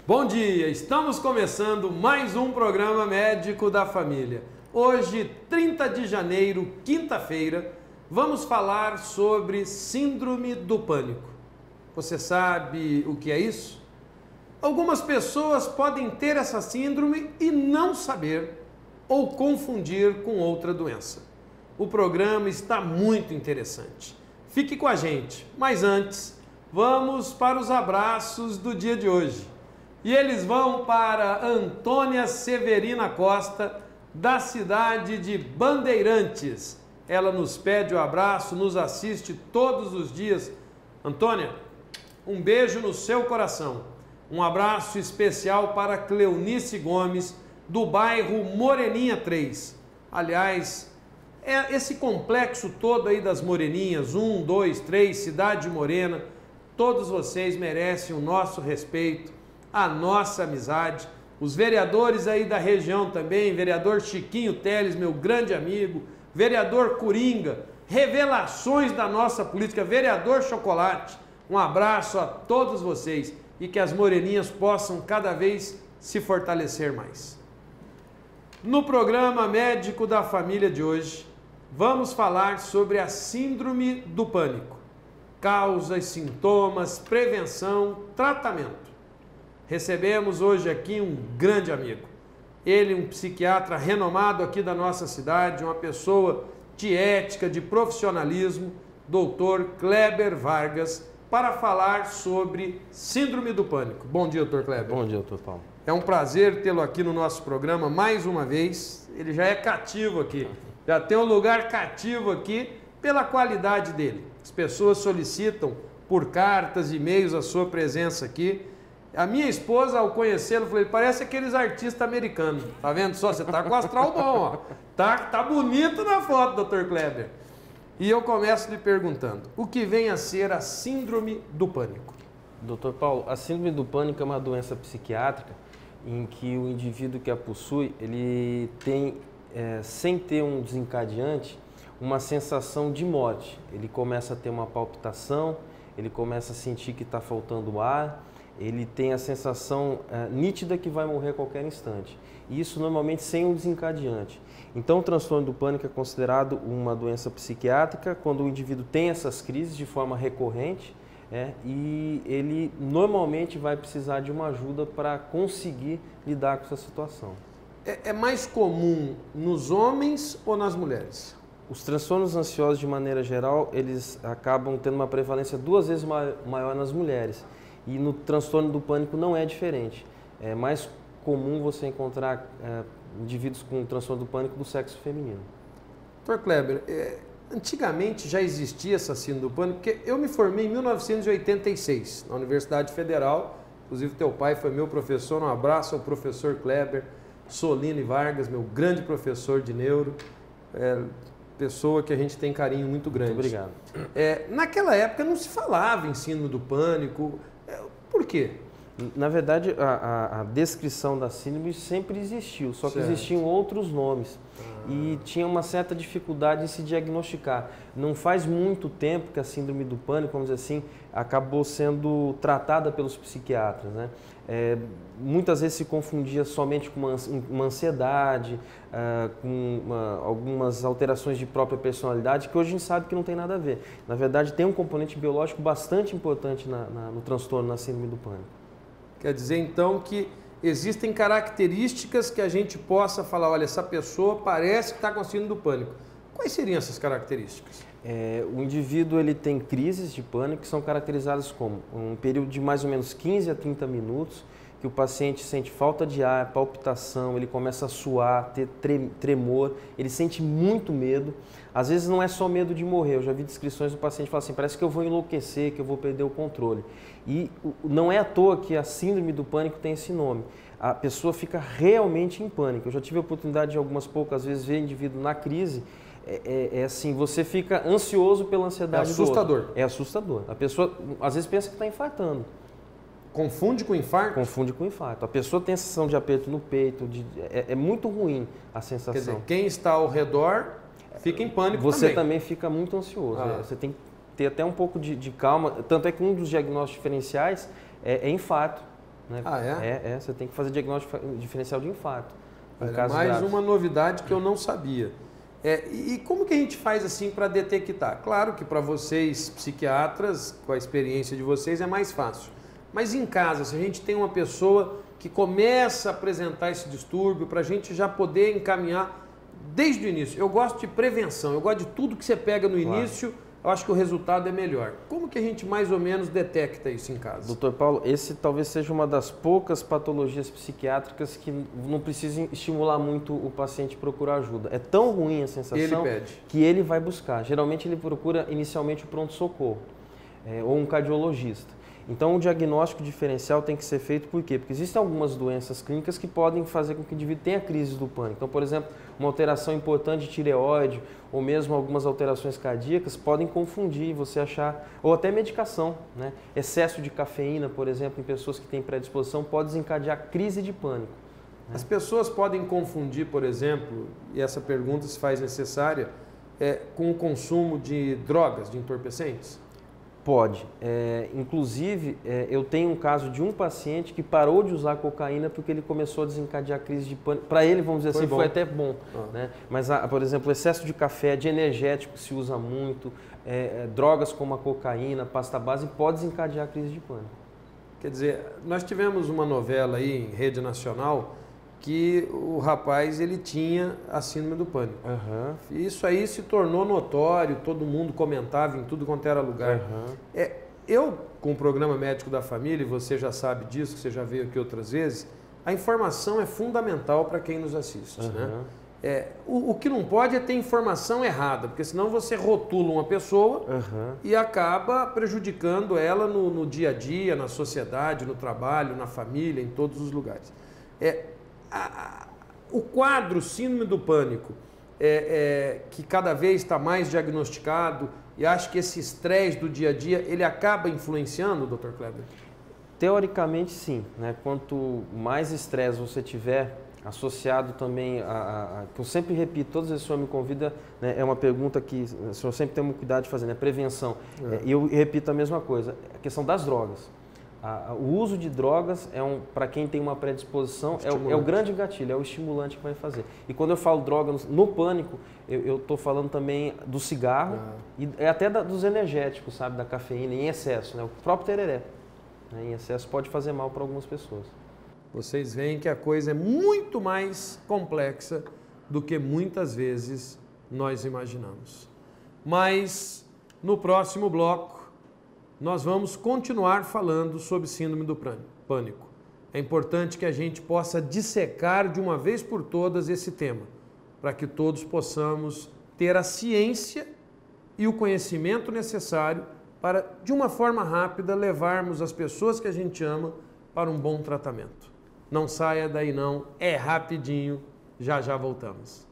Bom dia, estamos começando mais um programa médico da família. Hoje, 30 de janeiro, quinta-feira, vamos falar sobre síndrome do pânico. Você sabe o que é isso? Algumas pessoas podem ter essa síndrome e não saber ou confundir com outra doença. O programa está muito interessante. Fique com a gente, mas antes, vamos para os abraços do dia de hoje. E eles vão para Antônia Severina Costa, da cidade de Bandeirantes. Ela nos pede o abraço, nos assiste todos os dias. Antônia, um beijo no seu coração. Um abraço especial para Cleonice Gomes, do bairro Moreninha 3. Aliás, esse complexo todo aí das Moreninhas, 1, 2, 3, Cidade Morena, todos vocês merecem o nosso respeito, a nossa amizade. Os vereadores aí da região também, vereador Chiquinho Teles, meu grande amigo, vereador Coringa, revelações da nossa política, vereador Chocolate, um abraço a todos vocês e que as Moreninhas possam cada vez se fortalecer mais. No programa médico da família de hoje, vamos falar sobre a síndrome do pânico, causas, sintomas, prevenção, tratamento. Recebemos hoje aqui um grande amigo, ele um psiquiatra renomado aqui da nossa cidade, uma pessoa de ética, de profissionalismo, Dr. Kleber Vargas, para falar sobre síndrome do pânico. Bom dia, Dr. Kleber. Bom dia, Dr. Paulo. É um prazer tê-lo aqui no nosso programa mais uma vez, ele já é cativo aqui, já tem um lugar cativo aqui pela qualidade dele. As pessoas solicitam por cartas, e-mails a sua presença aqui. A minha esposa, ao conhecê-lo, falou, parece aqueles artistas americanos. Tá vendo só? Você tá com o astral bom, ó. Tá bonito na foto, Dr. Kleber. E eu começo lhe perguntando, o que vem a ser a síndrome do pânico? Dr. Paulo, a síndrome do pânico é uma doença psiquiátrica em que o indivíduo que a possui, ele tem, sem ter um desencadeante, uma sensação de morte. Ele começa a ter uma palpitação, ele começa a sentir que está faltando ar, ele tem a sensação nítida que vai morrer a qualquer instante. E isso normalmente sem um desencadeante. Então o transtorno do pânico é considerado uma doença psiquiátrica quando o indivíduo tem essas crises de forma recorrente e ele normalmente vai precisar de uma ajuda para conseguir lidar com essa situação. É mais comum nos homens ou nas mulheres? Os transtornos ansiosos, de maneira geral, eles acabam tendo uma prevalência 2 vezes maior nas mulheres. E no transtorno do pânico não é diferente. É mais comum você encontrar indivíduos com transtorno do pânico do sexo feminino. Dr. Kleber, antigamente já existia essa síndrome do pânico, porque eu me formei em 1986 na Universidade Federal, inclusive teu pai foi meu professor, um abraço ao professor Kleber Soline Vargas, meu grande professor de neuro, pessoa que a gente tem carinho muito grande. Muito obrigado. Naquela época não se falava em síndrome do pânico. Por quê? Na verdade, a descrição da síndrome sempre existiu, só que existiam outros nomes e tinha uma certa dificuldade em se diagnosticar. Não faz muito tempo que a síndrome do pânico, vamos dizer assim, acabou sendo tratada pelos psiquiatras, né? Muitas vezes se confundia somente com uma ansiedade, com algumas alterações de própria personalidade, que hoje a gente sabe que não tem nada a ver. Na verdade, tem um componente biológico bastante importante no transtorno, na síndrome do pânico. Quer dizer, então, que existem características que a gente possa falar, olha, essa pessoa parece que está com síndrome do pânico. Quais seriam essas características? O indivíduo ele tem crises de pânico que são caracterizadas como um período de mais ou menos 15 a 30 minutos, que o paciente sente falta de ar, palpitação, ele começa a suar, ter tremor, ele sente muito medo. Às vezes não é só medo de morrer, eu já vi descrições do paciente que fala assim, parece que eu vou enlouquecer, que eu vou perder o controle. E não é à toa que a síndrome do pânico tem esse nome. A pessoa fica realmente em pânico. Eu já tive a oportunidade de algumas poucas vezes ver indivíduo na crise. Assim, você fica ansioso pela ansiedade do outro. É assustador. É assustador. A pessoa às vezes pensa que está infartando. Confunde com infarto? Confunde com infarto. A pessoa tem a sensação de aperto no peito, é muito ruim a sensação. Quer dizer, quem está ao redor fica em pânico também. Você também fica muito ansioso. Você tem que ter até um pouco de calma. Tanto é que um dos diagnósticos diferenciais é infarto. Né? Ah, é? Você tem que fazer diagnóstico diferencial de infarto. Mais uma novidade que eu não sabia. E como que a gente faz assim para detectar? Claro que para vocês, psiquiatras, com a experiência de vocês, é mais fácil. Mas em casa, se a gente tem uma pessoa que começa a apresentar esse distúrbio, para a gente já poder encaminhar desde o início. Eu gosto de prevenção, eu gosto de tudo que você pega no início, eu acho que o resultado é melhor. Como que a gente mais ou menos detecta isso em casa? Doutor Paulo, esse talvez seja uma das poucas patologias psiquiátricas que não precisa estimular muito o paciente a procurar ajuda. É tão ruim a sensação que ele vai buscar. Geralmente ele procura inicialmente o pronto-socorro ou um cardiologista. Então o diagnóstico diferencial tem que ser feito por quê? Porque existem algumas doenças clínicas que podem fazer com que o indivíduo tenha crise do pânico. Então, por exemplo, uma alteração importante de tireoide ou mesmo algumas alterações cardíacas podem confundir, você achar, ou até medicação, né? Excesso de cafeína, por exemplo, em pessoas que têm predisposição pode desencadear crise de pânico. As pessoas podem confundir, por exemplo, e essa pergunta se faz necessária, com o consumo de drogas, de entorpecentes? Pode. Inclusive, eu tenho um caso de um paciente que parou de usar cocaína porque ele começou a desencadear crise de pânico. Para ele, vamos dizer assim, foi até bom. Né? Mas, por exemplo, excesso de café, de energético se usa muito, drogas como a cocaína, pasta base, pode desencadear crise de pânico. Quer dizer, nós tivemos uma novela aí em rede nacional que o rapaz ele tinha a síndrome do pânico. Isso aí se tornou notório, todo mundo comentava em tudo quanto era lugar. Eu, com o programa Médico da Família, e você já sabe disso, você já veio aqui outras vezes, a informação é fundamental para quem nos assiste. Né? O que não pode é ter informação errada, porque senão você rotula uma pessoa e acaba prejudicando ela no dia a dia, na sociedade, no trabalho, na família, em todos os lugares. O quadro síndrome do pânico, que cada vez está mais diagnosticado, e acho que esse estresse do dia a dia, ele acaba influenciando, Dr. Kleber? Teoricamente, sim. Né? Quanto mais estresse você tiver, associado também que eu sempre repito, todas as vezes que o senhor me convida, né, é uma pergunta que o senhor sempre tem um cuidado de fazer, né? Prevenção. E eu repito a mesma coisa, a questão das drogas. O uso de drogas, para quem tem uma predisposição, é o grande gatilho, é o estimulante que vai fazer. E quando eu falo droga no pânico, eu estou falando também do cigarro e até dos energéticos, sabe, da cafeína em excesso, né? O próprio tereré, né, em excesso pode fazer mal para algumas pessoas. Vocês veem que a coisa é muito mais complexa do que muitas vezes nós imaginamos. Mas no próximo bloco, nós vamos continuar falando sobre síndrome do pânico. É importante que a gente possa dissecar de uma vez por todas esse tema, para que todos possamos ter a ciência e o conhecimento necessário para, de uma forma rápida, levarmos as pessoas que a gente ama para um bom tratamento. Não saia daí não, é rapidinho, já já voltamos.